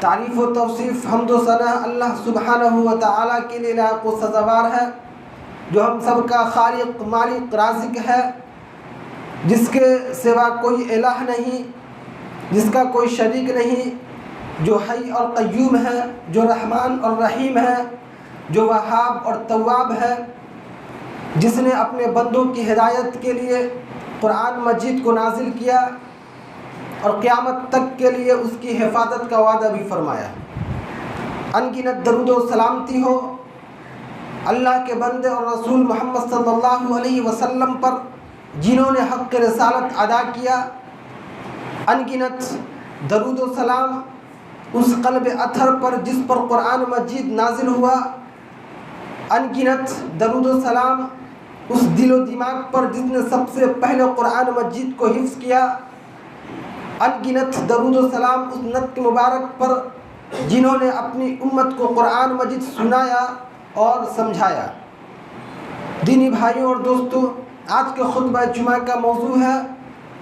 तारीफ़ व तौसीफ़ हम्द व सना अल्लाह सुब्हानहू व तआला के लिए लायक़ व सज़ावार है जो हम सब का खालिक मालिक राज़िक है जिसके सिवा कोई इलाह नहीं जिसका कोई शरीक नहीं जो हई और क़य्यूम है जो रहमान और रहीम है जो वहाब और तव्वाब है जिसने अपने बंदों की हिदायत के लिए कुरान मजीद को नाजिल किया और क़यामत तक के लिए उसकी हिफाजत का वादा भी फरमाया। अनगिनत दरूद व सलामती हो अल्लाह के बंदे और रसूल मोहम्मद सल्लल्लाहु अलैहि वसल्लम पर जिन्होंने हक़ रिसालत अदा किया। अनगिनत दरूद व सलाम उस क़ल्ब अथर पर जिस पर कुरान मजीद नाजिल हुआ। अनगिनत दरूद व सलाम उस दिलो दिमाग पर जिसने सबसे पहले कुरान मजीद को हिफ्ज़ किया। अनगिनत दरूद व सलाम उस नत के मुबारक पर जिन्होंने अपनी उम्मत को कुरान मजीद सुनाया और समझाया। दीनी भाइयों और दोस्तों, आज के खुतबा जुमा का मौजू है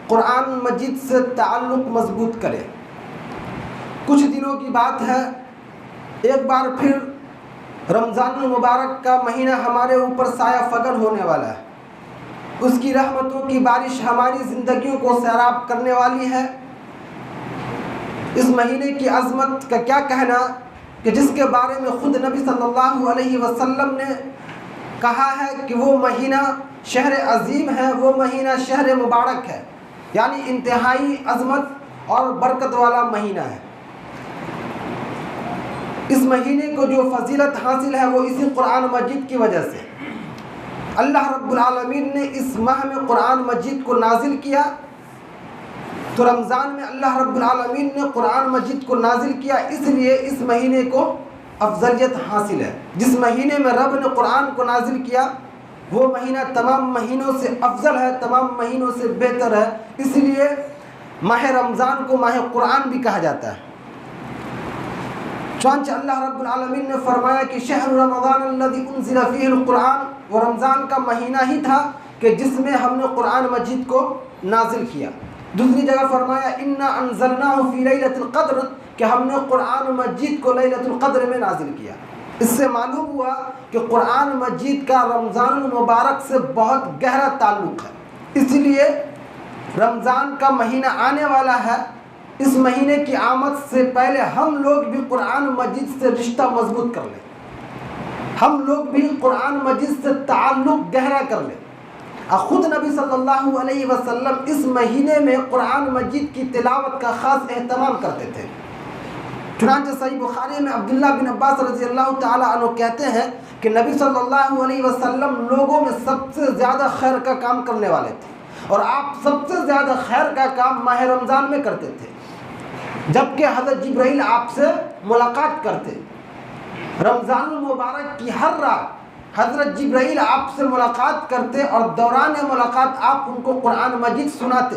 कुरान मजीद से ताल्लुक़ मजबूत करें। कुछ दिनों की बात है, एक बार फिर रमज़ान मुबारक का महीना हमारे ऊपर साया फगन होने वाला है। उसकी रहमतों की बारिश हमारी ज़िंदगियों को सैराब करने वाली है। इस महीने की अज़मत का क्या कहना कि जिसके बारे में ख़ुद नबी सल्लल्लाहु अलैहि वसल्लम ने कहा है कि वो महीना शहर अज़ीम है, वो महीना शहर मुबारक है, यानी इंतहाई अज़मत और बरकत वाला महीना है। इस महीने को जो फजीलत हासिल है वो इसी कुरान मजीद की वजह से। अल्लाह रब्बुल आलमीन ने इस माह में कुरान मजीद को नाजिल किया, तो रमज़ान में अल्लाह रब्बुल आलमीन ने कुरान मजीद को नाजिल किया, इसलिए इस महीने को अफजलियत हासिल है। जिस महीने में रब ने कुरान को नाजिल किया वो महीना तमाम महीनों से अफजल है, तमाम महीनों से बेहतर है, इसलिए माह रमज़ान को माह कुरान भी कहा जाता है। चुनांचे अल्लाह रब्बुल आलमीन ने फरमाया कि शहर रमज़ान अल्लज़ी उन्ज़िला फ़ीहिल कुरान, वो रमज़ान का महीना ही था कि जिसमें हमने कुरान मजीद को नाजिल किया। दूसरी जगह फरमाया इन्ना अनज़लनाहु फ़ी लैलतिल क़द्र, कि हमने कुरान मजीद को लैलतुल क़द्र में नाजिल किया। इससे मालूम हुआ कि कुरान मजीद का रमज़ान मुबारक से बहुत गहरा ताल्लुक़ है, इसलिए रमज़ान का महीना आने वाला है। इस महीने की आमद से पहले हम लोग भी कुरान मजीद से रिश्ता मजबूत कर लें, हम लोग भी कुरान मजीद से ताल्लुक़ गहरा कर लें। ख़ुद नबी सल्लल्लाहु अलैहि वसल्लम इस महीने में कुरान मजीद की तिलावत का ख़ास एहतमाम करते थे। चुनांचे सही बुखारी में अब्दुल्लाह बिन अब्बास रज़ियल्लाहु ताला अन्हु कहते हैं कि नबी सल्लल्लाहु अलैहि वसल्लम लोगों में सबसे ज़्यादा खैर का काम करने वाले थे और आप सबसे ज़्यादा खैर का काम माह रमज़ान में करते थे। जबकि हज़रत जिब्राइल आपसे मुलाकात करते, रमज़ान मुबारक की हर रात हज़रत जिब्राइल आपसे मुलाकात करते और दौरान मुलाकात आप उनको कुरान मजीद सुनाते,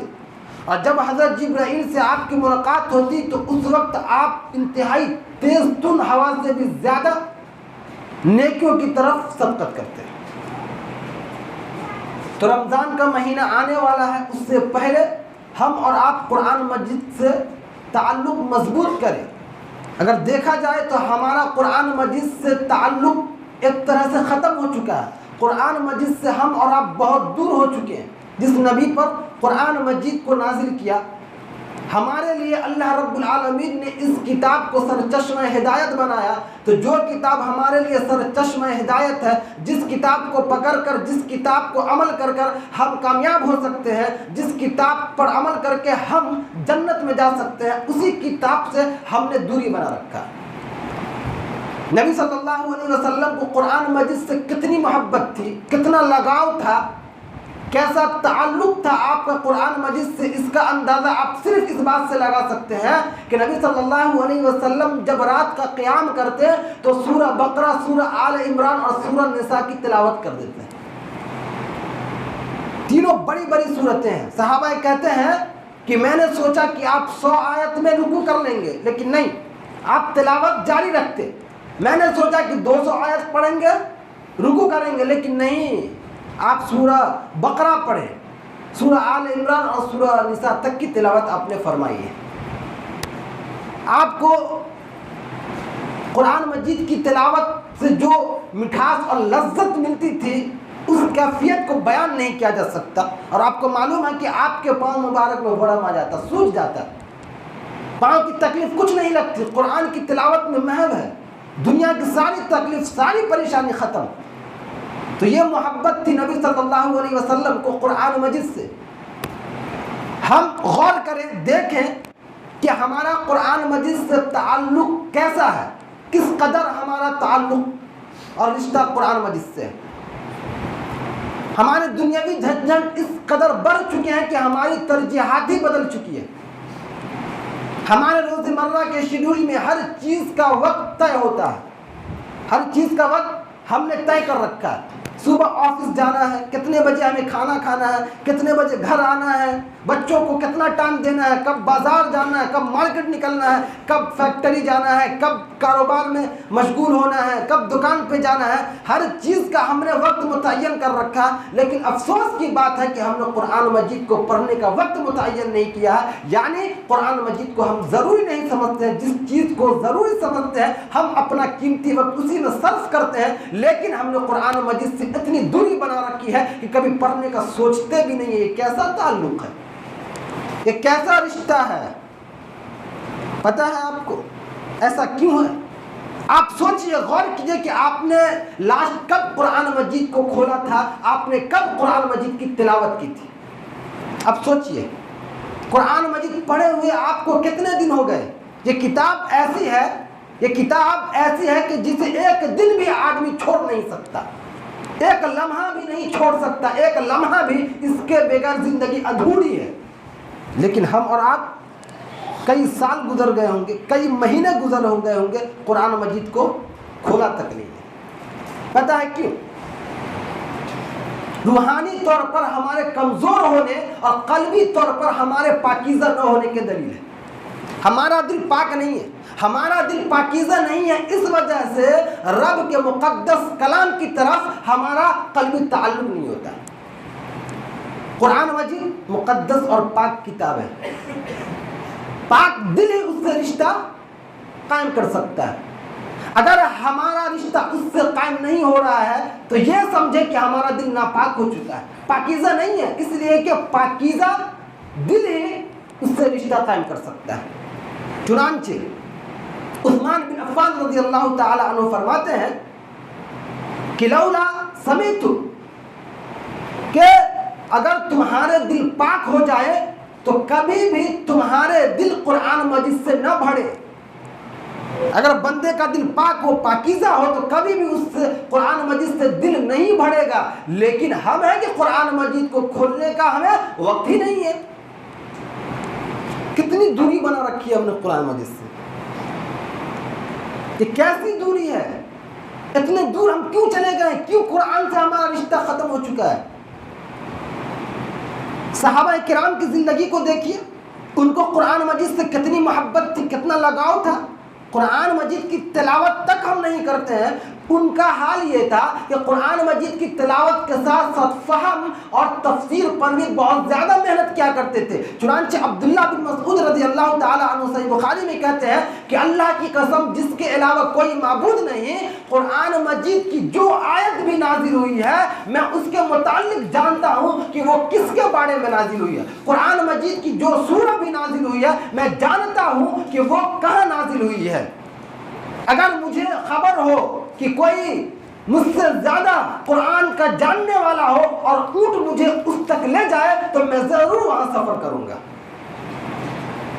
और जब हज़रत जिब्राइल से आपकी मुलाकात होती तो उस वक्त आप इंतहाई तेज़ तुन हवा से भी ज़्यादा नेकियों की तरफ सबकत करते हैं। तो रमज़ान का महीना आने वाला है, उससे पहले हम और आप कुरान मजीद से ताल्लुक़ मजबूत करें। अगर देखा जाए तो हमारा कुरान मजीद से ताल्लुक़ एक तरह से ख़त्म हो चुका है। कुरान मजीद से हम और आप बहुत दूर हो चुके हैं। जिस नबी पर कुरान मजीद को नाजिल किया, हमारे लिए अल्लाह रब्बुल आलमीन ने इस किताब को सरचश्मा हिदायत बनाया। तो जो किताब हमारे लिए सरचश्मा हिदायत है, जिस किताब को पकड़कर, जिस किताब को अमल कर कर हम कामयाब हो सकते हैं, जिस किताब पर अमल करके हम जन्नत में जा सकते हैं, उसी किताब से हमने दूरी बना रखा। नबी सल्लल्लाहु अलैहि वसल्लम को कुरान मजीद से कितनी मोहब्बत थी, कितना लगाव था, कैसा ताल्लुक़ था आपका कुरान मजीद से, इसका अंदाज़ा आप सिर्फ इस बात से लगा सकते हैं कि नबी सल्लल्लाहु अलैहि वसल्लम जब रात का क़याम करते तो सूरह बकरा, सूरह आल इमरान और सूरह निसा की तिलावत कर देते हैं। तीनों बड़ी बड़ी सूरतें हैं। सहाबा कहते हैं कि मैंने सोचा कि आप 100 आयत में रुकू कर लेंगे, लेकिन नहीं, आप तिलावत जारी रखते। मैंने सोचा कि 200 आयत पढ़ेंगे, रुकू करेंगे, लेकिन नहीं, आप सूरह बकरा पढ़ें, सूरह आल इमरान और सूरह निसा तक की तिलावत आपने फरमाई है। आपको कुरान मजीद की तिलावत से जो मिठास और लज्जत मिलती थी, उस कैफियत को बयान नहीं किया जा सकता। और आपको मालूम है कि आपके पाँव मुबारक में बड़ा आ जाता, सूज जाता, पाँव की तकलीफ कुछ नहीं लगती। कुरान की तिलावत में महव है, दुनिया की सारी तकलीफ, सारी परेशानी ख़त्म। तो ये मोहब्बत थी नबी सल्लल्लाहु अलैहि वसल्लम को कुरान मजीद से। हम गौर करें, देखें कि हमारा कुरान मजीद से ताल्लुक़ कैसा है, किस कदर हमारा ताल्लुक़ और रिश्ता कुरान मजीद से है। हमारे दुनियावी झंझट इस कदर बढ़ चुके हैं कि हमारी तरजीहात ही बदल चुकी है। हमारे रोज़मर्रा के शेड्यूल में हर चीज़ का वक्त तय होता है, हर चीज़ का वक्त हमने तय कर रखा है। सुबह ऑफिस जाना है, कितने बजे हमें खाना खाना है, कितने बजे घर आना है, बच्चों को कितना टाइम देना है, कब बाज़ार जाना है, कब मार्केट निकलना है, कब फैक्ट्री जाना है, कब कारोबार में मशगूल होना है, कब दुकान पे जाना है। हर चीज़ का हमने वक्त मुतय्यन कर रखा। लेकिन अफसोस की बात है कि हमने कुरान मजीद को पढ़ने का वक्त मुतय्यन नहीं किया है। यानी कुरान मजीद को हम ज़रूरी नहीं समझते हैं। जिस चीज़ को ज़रूरी समझते हैं हम अपना कीमती वक्त उसी में सर्फ करते हैं। लेकिन हमने कुरान मजीद से इतनी दूरी बना रखी है कि कभी पढ़ने का सोचते भी नहीं है। ये कैसा ताल्लुक़ है, ये कैसा रिश्ता है, पता है आपको ऐसा क्यों है? आप सोचिए, गौर कीजिए कि आपने लास्ट कब कुरान मजीद को खोला था, आपने कब कुरान मजीद की तिलावत की थी। अब सोचिए, कुरान मजीद पढ़े हुए आपको कितने दिन हो गए। ये किताब ऐसी है, ये किताब ऐसी है कि जिसे एक दिन भी आदमी छोड़ नहीं सकता, एक लम्हा भी नहीं छोड़ सकता, एक लम्हा भी इसके बगैर जिंदगी अधूरी है। लेकिन हम और आप कई साल गुजर गए होंगे, कई महीने गुजर हो गए होंगे, कुरान मजीद को खोला तक नहीं है। पता है क्यों? रूहानी तौर पर हमारे कमज़ोर होने और कल्बी तौर पर हमारे पाकीज़ा न होने के दलील है। हमारा दिल पाक नहीं है, हमारा दिल पाकीज़ा नहीं है। इस वजह से रब के मुक़द्दस कलाम की तरफ हमारा कल्बी ताल्लुक़ नहीं होता। कुरान मजीद मुक़द्दस और पाक किताब है। पाक दिल ही उससे रिश्ता कायम कर सकता है। अगर हमारा रिश्ता उससे कायम नहीं हो रहा है तो ये समझे कि हमारा दिल नापाक हो चुका है, पाकीज़ा नहीं है। इसलिए कि पाकीज़ा दिल ही उससे रिश्ता कायम कर सकता है। चुनांचे उस्मान बिन अफ़्फ़ान रज़ियल्लाहु ताला अन्हु फरमाते हैं कि लौला समीतु, कि अगर तुम्हारे दिल पाक हो जाए तो कभी भी तुम्हारे दिल कुरान मजीद से न भरे। अगर बंदे का दिल पाक हो, पाकीज़ा हो, तो कभी भी उससे कुरान मजीद से दिल नहीं भरेगा। लेकिन हम है कि कुरान मजीद को खोलने का हमें वक्त ही नहीं है। कितनी दूरी बना रखी है हमने कुरान मजीद से। ये कैसी दूरी है? इतने दूर हम क्यों चले गए? क्यों कुरान से हमारा रिश्ता खत्म हो चुका है? सहाबा किराम की जिंदगी को देखिए, उनको कुरान मजीद से कितनी मोहब्बत थी, कितना लगाव था। कुरान मजीद की तिलावत तक हम नहीं करते हैं। उनका हाल ये था कि कुरान मजीद की तिलावत के साथ साथ फहम और तफसीर पर भी बहुत ज़्यादा मेहनत किया करते थे। चुनांचे अब्दुल्ला बिन मसऊद रज़ी अल्लाह ताला अन्हु सही बुखारी में कहते हैं कि अल्लाह की कसम जिसके अलावा कोई माबूद नहीं, कुरान मजीद की जो आयत भी नाजिल हुई है मैं उसके मुताल्लिक जानता हूँ कि वो किसके बारे में नाजिल हुई है। कुरान मजीद की जो सूरह भी नाजिल हुई है मैं जानता हूँ कि वो कहाँ नाजिल हुई है। अगर मुझे खबर हो कि कोई मुझसे ज़्यादा कुरान का जानने वाला हो और ऊँट मुझे उस तक ले जाए तो मैं ज़रूर वहाँ सफ़र करूँगा।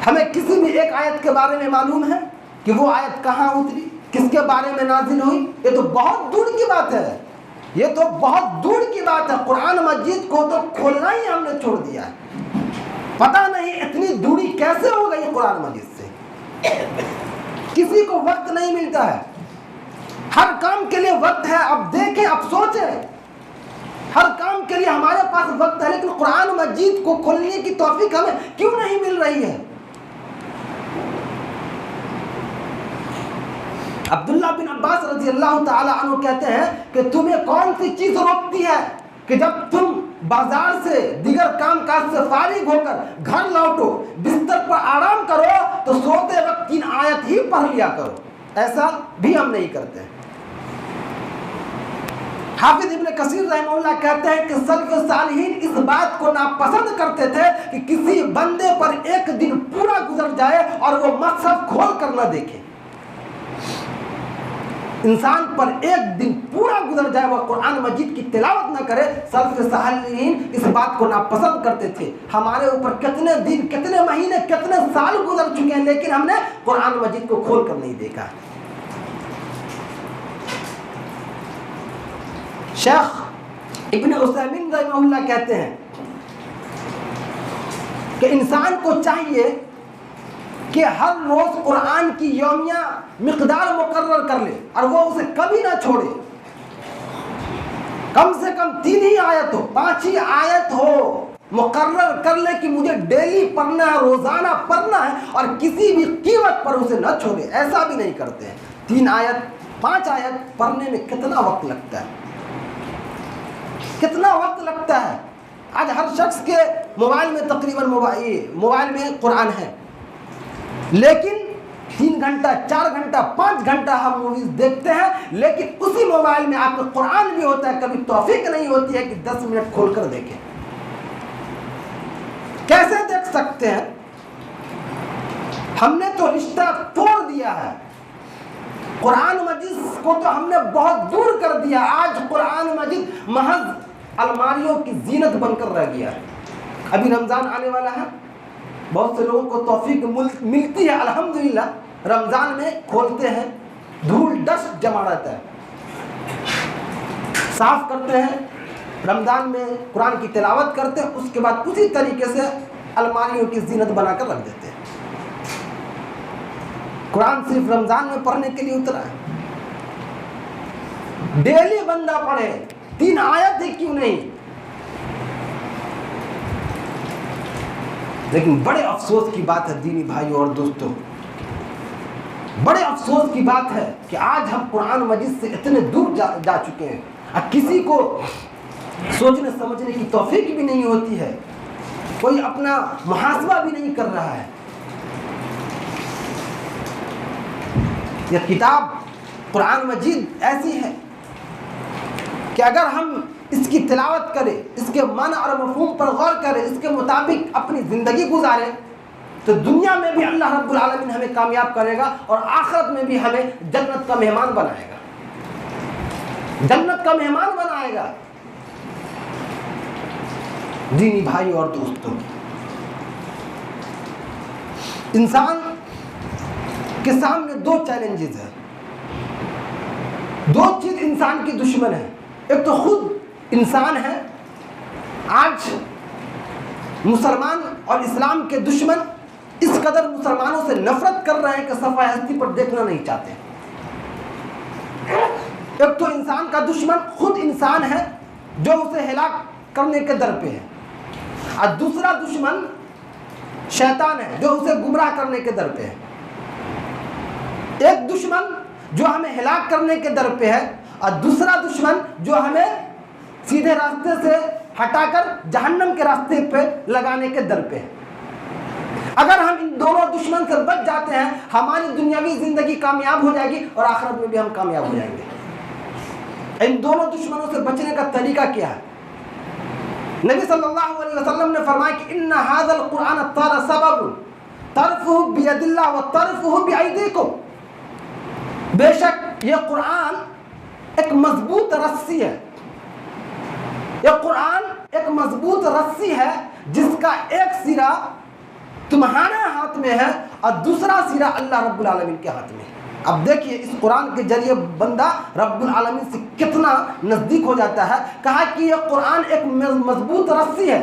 हमें किसी भी एक आयत के बारे में मालूम है कि वो आयत कहाँ उतरी, किसके बारे में नाजिल हुई? ये तो बहुत दूर की बात है, ये तो बहुत दूर की बात है। कुरान मजीद को तो खोलना ही हमने छोड़ दिया है। पता नहीं इतनी दूरी कैसे हो गई कुरान मजीद से। किसी को वक्त नहीं मिलता है, हर काम के लिए वक्त है। अब देखें, अब सोचें, हर काम के लिए हमारे पास वक्त है, लेकिन कुरान मजीद को खोलने की तौफीक हमें क्यों नहीं मिल रही है? अब्दुल्ला बिन अब्बास रज़ी अल्लाह ताला अन्हु कहते हैं कि तुम्हें कौन सी चीज रोकती है कि जब तुम बाजार से दिगर काम काज से फारिग होकर घर लौटो, बिस्तर पर आराम करो तो सोते वक्त 3 आयत ही पढ़ लिया करो। ऐसा भी हम नहीं करते। हाफिज इब्न कसीर रहमहुल्लाह कहते हैं कि सल्फ सालिहीन इस बात को नापसंद करते थे कि किसी बंदे पर एक दिन पूरा गुजर जाए और वो मसहफ खोल कर न देखे। इंसान पर एक दिन पूरा गुजर जाए वह कुरान मजीद की तिलावत न करे, सल्फ सालिहीन इस बात को नापसंद करते थे। हमारे ऊपर कितने दिन, कितने महीने, कितने साल गुजर चुके हैं, लेकिन हमने कुरान मजीद को खोल कर नहीं देखा। शेख इब्न उसैमीन रहमहुल्लाह कहते हैं कि इंसान को चाहिए कि हर रोज कुरान की यौमिया मिकदार मुकर्रर कर ले और वो उसे कभी ना छोड़े। कम से कम 3 ही आयत हो, 5 ही आयत हो, मुकर्रर कर ले कि मुझे डेली पढ़ना है, रोजाना पढ़ना है और किसी भी कीमत पर उसे न छोड़े। ऐसा भी नहीं करते हैं। 3 आयत, 5 आयत पढ़ने में कितना वक्त लगता है, कितना वक्त लगता है। आज हर शख्स के मोबाइल में तकरीबन मोबाइल में कुरान है, लेकिन 3 घंटा, 4 घंटा, 5 घंटा हम मूवीज देखते हैं, लेकिन उसी मोबाइल में आपका कुरान भी होता है। कभी तौफीक नहीं होती है कि 10 मिनट खोलकर देखें। कैसे देख सकते हैं? हमने तो रिश्ता तोड़ दिया है। कुरान मजीद को तो हमने बहुत दूर कर दिया। आज कुरान मजीद महज अलमारियों की जीनत बनकर रह गया है। अभी रमजान आने वाला है, बहुत से लोगों को तौफीक मिलती है अल्हम्दुलिल्लाह, रमज़ान में खोलते हैं, धूल डस्ट जमा रहता है, साफ करते हैं, रमज़ान में कुरान की तिलावत करते हैं, उसके बाद उसी तरीके से अलमारियों की जीनत बनाकर रख देते हैं। कुरान सिर्फ रमज़ान में पढ़ने के लिए उतरा है। डेली बंदा पढ़े, 3 आयत ही क्यों नहीं। लेकिन बड़े अफसोस की बात है दीनी भाइयों और दोस्तों, बड़े अफसोस की बात है कि आज हम कुरान मजीद से इतने दूर जा चुके हैं। अब किसी को सोचने समझने की तौफीक भी नहीं होती है, कोई अपना मुहासबा भी नहीं कर रहा है। यह किताब कुरान मजीद ऐसी है कि अगर हम इसकी तिलावत करें, इसके मन और मफहूम पर गौर करें, इसके मुताबिक अपनी ज़िंदगी गुजारें, तो दुनिया में भी अल्लाह रब्बुल आलमीन हमें कामयाब करेगा और आखिरत में भी हमें जन्नत का मेहमान बनाएगा, जन्नत का मेहमान बनाएगा। दीनी भाई और दोस्तों, इंसान के सामने 2 चैलेंजेस हैं। 2 चीज़ इंसान की दुश्मन है। एक तो खुद इंसान है। आज मुसलमान और इस्लाम के दुश्मन इस कदर मुसलमानों से नफरत कर रहे हैं कि सफाई हस्ती पर देखना नहीं चाहते। एक तो इंसान का दुश्मन खुद इंसान है जो उसे हिलाक करने के दर पे है, और दूसरा दुश्मन शैतान है जो उसे गुमराह करने के दर पे है। एक दुश्मन जो हमें हिलाक करने के दर पे है और दूसरा दुश्मन जो हमें सीधे रास्ते से हटाकर जहन्नम के रास्ते पे लगाने के दर पे है। अगर हम इन दोनों दुश्मन से बच जाते हैं, हमारी दुनियावी जिंदगी कामयाब हो जाएगी और आखिरत में भी हम कामयाब हो जाएंगे। इन दोनों दुश्मनों से बचने का तरीका क्या है? नबी सल्लल्लाहु अलैहि वसल्लम ने फरमाया कि इन्ना हाज़ल कुरान सबब तरफुहु बियदिल्लाह व तरफुहु बिअयदीकुम। बेशक ये कुरान एक मजबूत रस्सी है, यह कुरान एक मजबूत रस्सी है जिसका एक सिरा तुम्हारे हाथ में है और दूसरा सिरा अल्लाह रब्बुल आलमीन के हाथ में है। अब देखिए इस कुरान के जरिए बंदा रब्बुल आलमीन से कितना नज़दीक हो जाता है। कहा कि यह कुरान एक मजबूत रस्सी है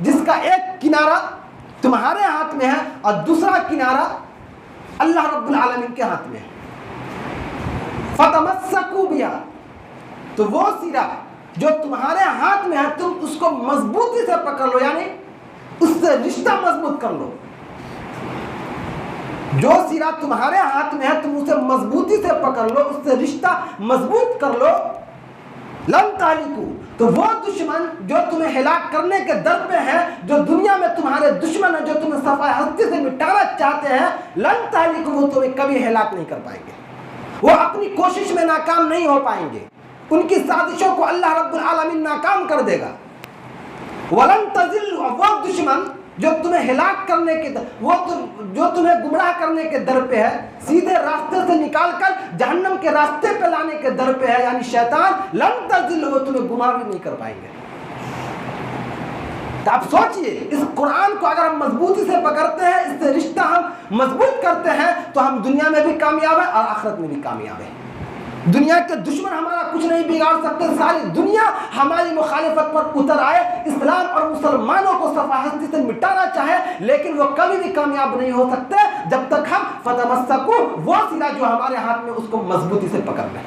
जिसका एक किनारा तुम्हारे हाथ में है और दूसरा किनारा अल्लाह रब्बुल आलमीन के हाथ में है। फतमस्सकू बिहा, तो वो सिरा जो तुम्हारे हाथ में है तुम उसको मजबूती से पकड़ लो, यानी उससे रिश्ता मजबूत कर लो। जो सिरा तुम्हारे हाथ में है तुम उसे मजबूती से पकड़ लो, उससे रिश्ता मजबूत कर लो। लन तालिकू, तो वो दुश्मन जो तुम्हें हिलाक करने के दर पे है, जो दुनिया में तुम्हारे दुश्मन है, जो तुम्हें सफाई हस्ती से मिटाना चाहते हैं, लन तालिकू, वो तुम्हें कभी हिलाक नहीं कर पाएंगे। वो अपनी कोशिश में नाकाम नहीं हो पाएंगे, उनकी साजिशों को अल्लाह रब्बुल आलमीन नाकाम कर देगा। वलन तजिल, वो दुश्मन जो तुम्हें हिलाक करने के जो तुम्हें गुमराह करने के दर पे है, सीधे रास्ते से निकालकर जहन्नम के रास्ते पे लाने के दर पे है, यानी शैतान, लन तजिल, वो तुम्हें गुमराह भी नहीं कर पाएंगे। तो आप सोचिए, इस कुरान को अगर हम मजबूती से पकड़ते हैं, इससे रिश्ता हम मजबूत करते हैं, तो हम दुनिया में भी कामयाब है और आखिरत में भी कामयाब है। दुनिया के दुश्मन हमारा कुछ नहीं बिगाड़ सकते। सारी दुनिया हमारी मुखालिफत पर उतर आए, इस्लाम और मुसलमानों को सफाहती से मिटाना चाहे, लेकिन वो कभी भी कामयाब नहीं हो सकते जब तक हम फतमस्सकू, वो सिरा जो हमारे हाथ में, उसको मजबूती से पकड़ लें।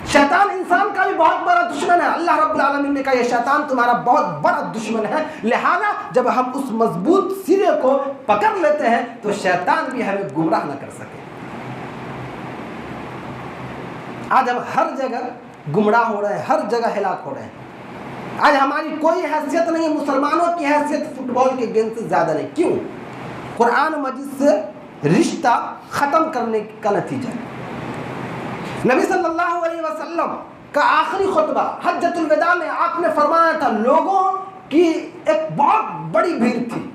शैतान इंसान का भी बहुत बड़ा दुश्मन है। अल्लाह रब्बुल आलमीन ने कहा ये शैतान तुम्हारा बहुत बड़ा दुश्मन है, लिहाजा जब हम उस मजबूत सिरे को पकड़ लेते हैं तो शैतान भी हमें गुमराह न कर सके। आज हम हर जगह गुमराह हो रहे हैं, हर जगह हिलाक हो रहे हैं। आज हमारी कोई हैसियत नहीं है, मुसलमानों की हैसियत फुटबॉल के गेम से ज़्यादा नहीं। क्यों? कुरान मजीद से रिश्ता ख़त्म करने का नतीजा है। नबी सल्लल्लाहु अलैहि वसल्लम का आखिरी खुतबा हज्जतुल विदा में आपने फरमाया था, लोगों की एक बहुत बड़ी भीड़ थी।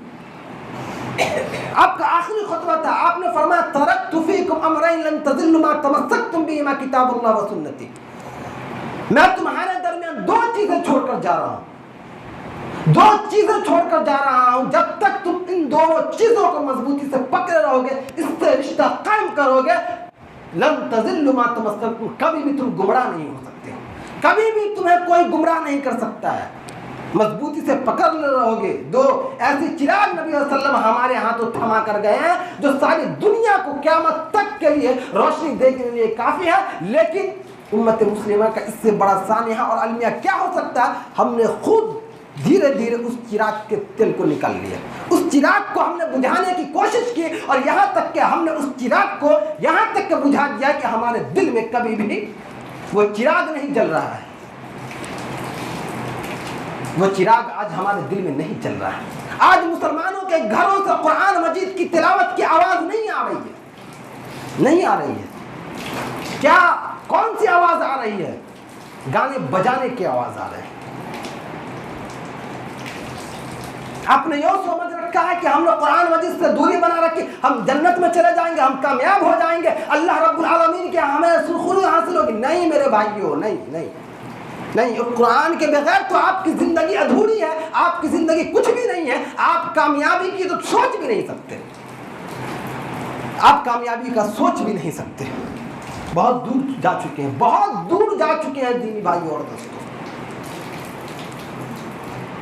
आपका आखिरी खुतबा था, आपने फरमाया तरक्तु फीकुम अमरैन लन तज़िल्लु मा तमस्सकतुम बिहिमा किताबुल्लाह व सुन्नती। मैं तुम्हारे दरमियान दो चीजें छोड़कर जा रहा हूं, दो चीजें छोड़कर जा रहा हूं। जब तक तुम इन दोनों चीजों को मजबूती से पकड़े रहोगे, इससे रिश्ता कायम करोगे, लन तज़िल्लु मा तमस्सकतुम, कभी भी तुम गुमराह नहीं हो सकते, कभी भी तुम्हें कोई गुमराह नहीं कर सकता है। मजबूती से पकड़ रहोगे। दो ऐसे चिराग नबी सल्लल्लाहु अलैहि वसल्लम हमारे हाथों थमा कर गए हैं जो सारी दुनिया को क़यामत तक के लिए रोशनी देने के लिए काफ़ी है। लेकिन उम्मत मुस्लिमा का इससे बड़ा सानिया और अलमिया क्या हो सकता है? हमने खुद धीरे धीरे उस चिराग के तेल को निकाल लिया, उस चिराग को हमने बुझाने की कोशिश की और यहाँ तक कि हमने उस चिराग को यहाँ तक के बुझा दिया कि हमारे दिल में कभी भी वो चिराग नहीं जल रहा है। वो चिराग आज हमारे दिल में नहीं चल रहा है। आज मुसलमानों के घरों से कुरान मजीद की तिलावत की आवाज नहीं आ रही है, नहीं आ रही है। क्या, कौन सी आवाज आ रही है? गाने बजाने की आवाज आ रही है। आपने यो समझ रखा है कि हम लोग कुरान मजीद से दूरी बना रखी, हम जन्नत में चले जाएंगे, हम कामयाब हो जाएंगे, अल्लाह रब्बुल आलमीन के हमें सुरखुरी हासिल होगी। नहीं मेरे भाइयों, नहीं नहीं नहीं। कुरान के बगैर तो आपकी जिंदगी अधूरी है, आपकी जिंदगी कुछ भी नहीं है। आप कामयाबी की तो सोच भी नहीं सकते, आप कामयाबी का सोच भी नहीं सकते। बहुत दूर जा चुके हैं, बहुत दूर जा चुके हैं दीनी भाइयों और दोस्तों।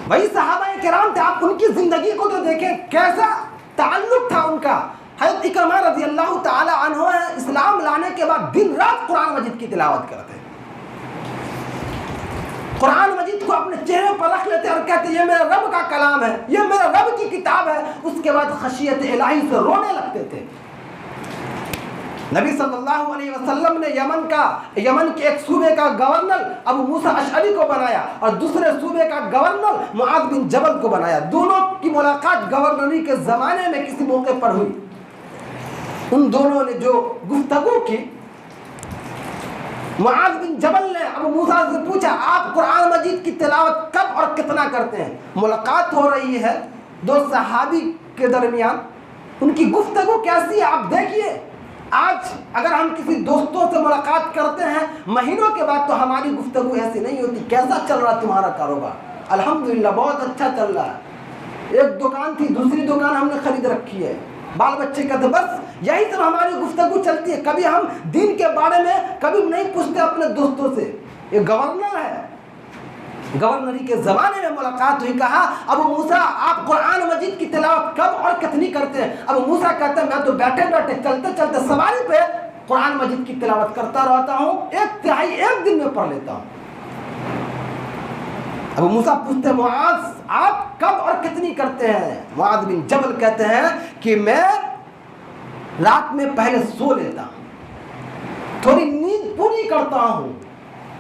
वही सहाबा किराम थे, आप उनकी जिंदगी को तो देखें, कैसा ताल्लुक था उनका। हज़रत इकरमा रज़ी अल्लाह ताला अन्हु इस्लाम लाने के बाद दिन रात कुरान मजीद की तिलावत करते हैं। कुरान मजीद को अपने चेहरे पर रख लेते और कहते ये मेरे रब का कलाम है, ये मेरे रब की किताब है। उसके बाद खशियत इलाही से रोने लगते थे। नबी सल्लल्लाहु अलैहि वसल्लम ने यमन के एक सूबे का गवर्नर अबू मूसा अशअरी को बनाया और दूसरे सूबे का गवर्नर मुआज बिन जबल को बनाया। दोनों की मुलाकात गवर्नरी के ज़माने में किसी मौके पर हुई। उन दोनों ने जो गुफ्तगू की, मुआज बिन जबल ने अबू मूसा से पूछा, आप कुरान मजीद की तिलावत कब और कितना करते हैं? मुलाकात हो रही है दो सहाबी के दरमियान, उनकी गुफ्तगू कैसी है आप देखिए। आज अगर हम किसी दोस्तों से मुलाकात करते हैं महीनों के बाद, तो हमारी गुफ्तगू ऐसी नहीं होती। कैसा चल रहा तुम्हारा कारोबार? अल्हम्दुलिल्लाह बहुत अच्छा चल रहा है। एक दुकान थी, दूसरी दुकान हमने खरीद रखी है, बाल बच्चे का, तो बस यही सब हमारी गुफ्तगू चलती है। कभी हम दीन के बारे में कभी नहीं पूछते अपने दोस्तों से। ये गवर्नर है, गवर्नरी के ज़माने में मुलाकात हुई। कहा, अबू मूसा आप कुरान मजीद की तिलावत कब और कितनी करते हैं? अबू मूसा कहते हैं मैं तो बैठे बैठे चलते चलते सवारी पे कुरान मजीद की तिलावत करता रहता हूँ, एक तिहाई एक दिन में पढ़ लेता हूँ। अबू मूसा पूछते हैं, मुआज आप कब और कितनी करते हैं? मुआज बिन जबल कहते हैं कि मैं रात में पहले सो लेता हूँ, थोड़ी नींद पूरी करता हूँ,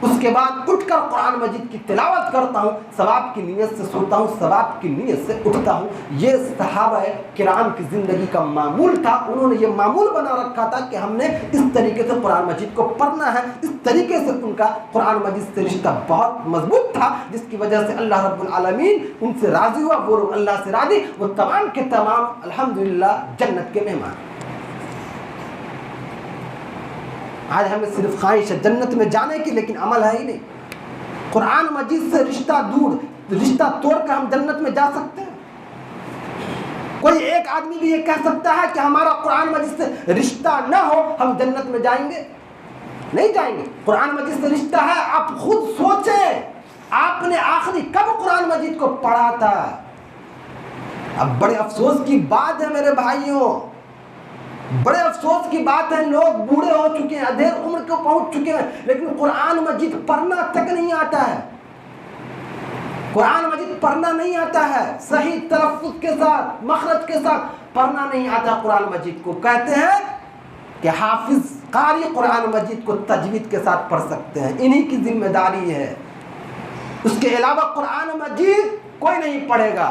उसके बाद उठकर कुरान मजीद की तिलावत करता हूँ, सवाब की नीयत से सोता हूँ, सवाब की नीयत से उठता हूँ। ये सहाबाए किराम की ज़िंदगी का मामूल था। उन्होंने ये मामूल बना रखा था कि हमने इस तरीके से कुरान मजीद को पढ़ना है। इस तरीके से उनका कुरान मजीद से रिश्ता बहुत मजबूत था, जिसकी वजह से अल्लाह रब्बुल आलमीन उनसे राज़ी हुआ। वो अल्लाह से राज़ी, वो तमाम के तमाम अल्हम्दुलिल्लाह जन्नत के मेहमान। आज हमें सिर्फ ख्वाहिश है जन्नत में जाने की, लेकिन अमल है ही नहीं। कुरान मजीद से रिश्ता तोड़कर हम जन्नत में जा सकते हैं? कोई एक आदमी भी ये कह सकता है कि हमारा कुरान मजीद से रिश्ता ना हो हम जन्नत में जाएंगे? नहीं जाएंगे। कुरान मजीद से रिश्ता है। आप खुद सोचें, आपने आखिरी कब कुरान मजीद को पढ़ा था? अब बड़े अफसोस की बात है मेरे भाइयों, बड़े अफसोस की बात है, लोग बूढ़े हो चुके हैं, अधेड़ उम्र को पहुंच चुके हैं, लेकिन कुरान मजीद पढ़ना तक नहीं आता है। कुरान मजीद पढ़ना नहीं आता है, सही तलफ्फुज़ के साथ, मखरज के साथ पढ़ना नहीं आता कुरान मजीद को। कहते हैं कि हाफिज कारी कुरान मजीद को तजवीद के साथ पढ़ सकते हैं, इन्हीं की जिम्मेदारी है। उसके अलावा कुरान मजीद कोई नहीं पढ़ेगा।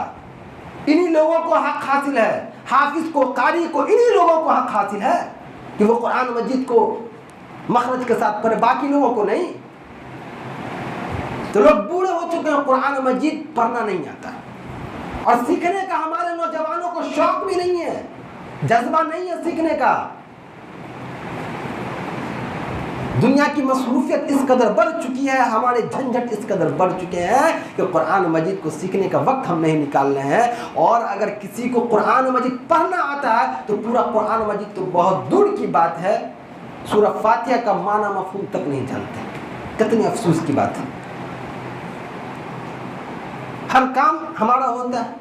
इन्हीं लोगों को हक हासिल है, हाफिज को, कारी को, इन्हीं लोगों को हक हासिल है कि वो कुरान मजीद को मखरज के साथ पढ़े, बाकी लोगों को नहीं। तो लोग बूढ़े हो चुके हैं, कुरान मजीद पढ़ना नहीं आता और सीखने का हमारे नौजवानों को शौक भी नहीं है, जज्बा नहीं है सीखने का। दुनिया की मसरूफियत इस कदर बढ़ चुकी है, हमारे झंझट इस कदर बढ़ चुके हैं कि कुरान मजीद को सीखने का वक्त हम नहीं निकाल रहे हैं। और अगर किसी को कुरान मजीद पढ़ना आता है तो पूरा कुरान मजीद तो बहुत दूर की बात है, सूरह फातिहा का माना मफहूम तक नहीं जानते। कितनी अफसोस की बात है। हर काम हमारा होता है,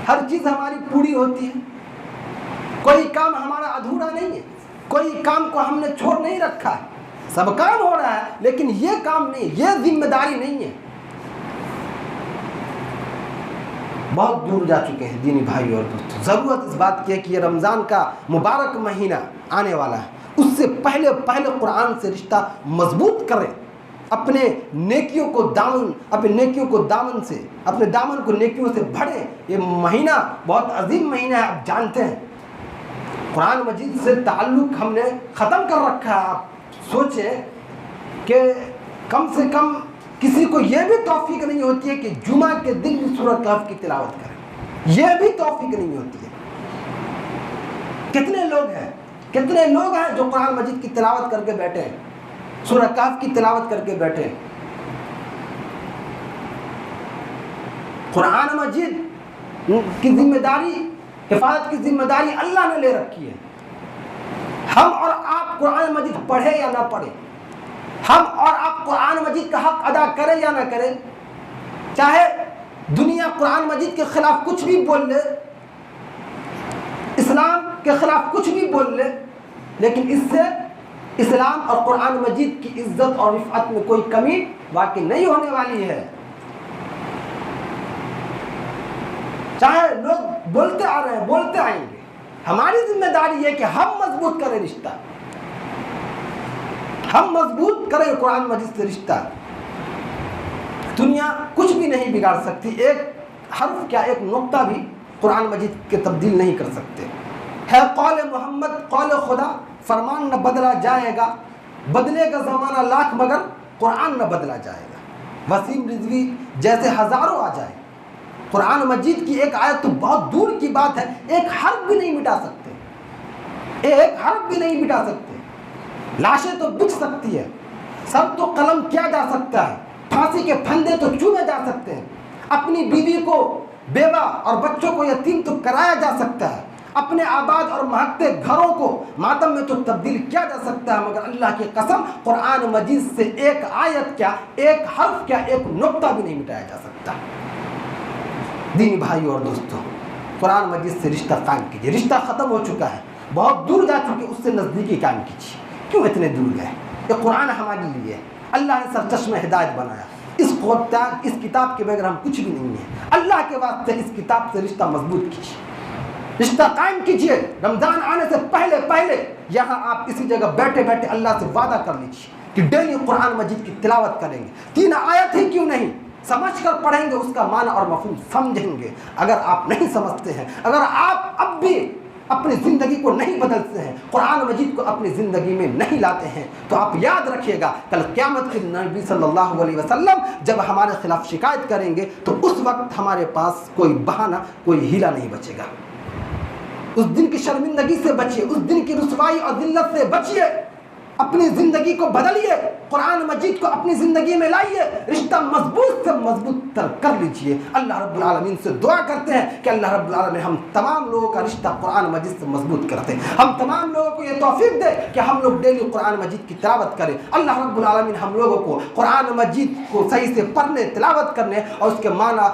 हर चीज़ हमारी पूरी होती है, कोई काम हमारा अधूरा नहीं है, कोई काम को हमने छोड़ नहीं रखा है, सब काम हो रहा है, लेकिन ये काम नहीं, ये जिम्मेदारी नहीं है। बहुत दूर जा चुके हैं दीनी भाई और दोस्तों। ज़रूरत इस बात की है कि ये रमज़ान का मुबारक महीना आने वाला है, उससे पहले कुरान से रिश्ता मजबूत करें। अपने नेकियों को दामन से, अपने दामन को नेकियों से भरें। ये महीना बहुत अजीम महीना है, आप जानते हैं। कुरान मजीद से ताल्लुक़ हमने ख़त्म कर रखा है। आप सोचें कि कम से कम किसी को यह भी तौफीक नहीं होती है कि जुमा के दिन भी सूरह कहफ की तिलावत करें, यह भी तौफीक नहीं होती है। कितने लोग हैं जो कुरान मजीद की तिलावत करके बैठे हैं, सूरह कहफ की तिलावत करके बैठे हैं। कुरान मजीद की जिम्मेदारी, हिफाजत की जिम्मेदारी अल्लाह ने ले रखी है। हम और आप कुरान मजीद पढ़े या ना पढ़े, हम और आप कुरान मजीद का हक अदा करें या ना करें, चाहे दुनिया कुरान मजीद के खिलाफ कुछ भी बोल ले, इस्लाम के खिलाफ कुछ भी बोल ले, लेकिन इससे इस्लाम और कुरान मजीद की इज्जत और रिफ़अत में कोई कमी वाकई नहीं होने वाली है। चाहे लोग बोलते आ रहे हैं, बोलते आएंगे, हमारी जिम्मेदारी है कि हम मजबूत करें रिश्ता, हम मजबूत करें कुरान मजीद से रिश्ता। दुनिया कुछ भी नहीं बिगाड़ सकती, एक हर्फ क्या, एक नुक्ता भी कुरान मजीद के तब्दील नहीं कर सकते। है कौल मोहम्मद, कौल खुदा, फरमान न बदला जाएगा, बदलेगा ज़माना लाख मगर कुरान न बदला जाएगा। वसीम रिजवी जैसे हज़ारों आ जाए, कुरान मजीद की एक आयत तो बहुत दूर की बात है, एक हर्फ भी नहीं मिटा सकते, एक हर्फ भी नहीं मिटा सकते। लाशें तो बिछ सकती है, सर तो कलम किया जा सकता है, फांसी के फंदे तो चूमे जा सकते हैं, अपनी बीवी को, बेवा और बच्चों को यतीम तो कराया जा सकता है, अपने आबाद और महकते घरों को मातम में तो तब्दील किया जा सकता है, मगर अल्लाह की कसम कुरान मजीद से एक आयत क्या, एक हर्फ क्या, एक नुक्ता भी नहीं मिटाया जा सकता। दीनी भाइयों और दोस्तों, कुरान मजीद से रिश्ता कायम कीजिए। रिश्ता ख़त्म हो चुका है, बहुत दूर जा चुके, उससे नज़दीकी कायम कीजिए। क्यों इतने दूर गए? ये कुरान हमारे लिए अल्लाह ने सरचश्मे हिदायत बनाया। इस किताब के बगैर हम कुछ भी नहीं है। अल्लाह के वास्ते इस किताब से रिश्ता मजबूत कीजिए, रिश्ता कायम कीजिए। रमज़ान आने से पहले पहले यहाँ आप इसी जगह बैठे बैठे अल्लाह से वादा कर लीजिए कि डेली कुरान मजीद की तिलावत करेंगे। 3 आयत ही क्यों नहीं, समझ कर पढ़ेंगे, उसका माना और मफहूम समझेंगे। अगर आप नहीं समझते हैं, अगर आप अब भी अपनी ज़िंदगी को नहीं बदलते हैं, कुरान मजीद को अपनी ज़िंदगी में नहीं लाते हैं, तो आप याद रखिएगा कल क़यामत के नबी सल्लल्लाहु अलैहि वसल्लम जब हमारे खिलाफ शिकायत करेंगे तो उस वक्त हमारे पास कोई बहाना, कोई हीला नहीं बचेगा। उस दिन की शर्मिंदगी से बचिए, उस दिन की रुसवाई और जिल्लत से बचिए। अपनी ज़िंदगी को बदलिए, कुरान मजीद को अपनी ज़िंदगी में लाइए, रिश्ता मजबूत से मजबूत तर कर लीजिए। अल्लाह रब्बुल आलमीन से दुआ करते हैं कि अल्लाह रब्बुल आलमीन हम तमाम लोगों का रिश्ता कुरान मजीद से मजबूत करते हैं। हम तमाम लोगों को ये तौफीक दे कि हम लोग डेली कुरान मजीद की तिलावत करें। अल्लाह रब्बुल आलमीन हम लोगों को कुरान मजीद को सही से पढ़ने, तिलावत करने और उसके माना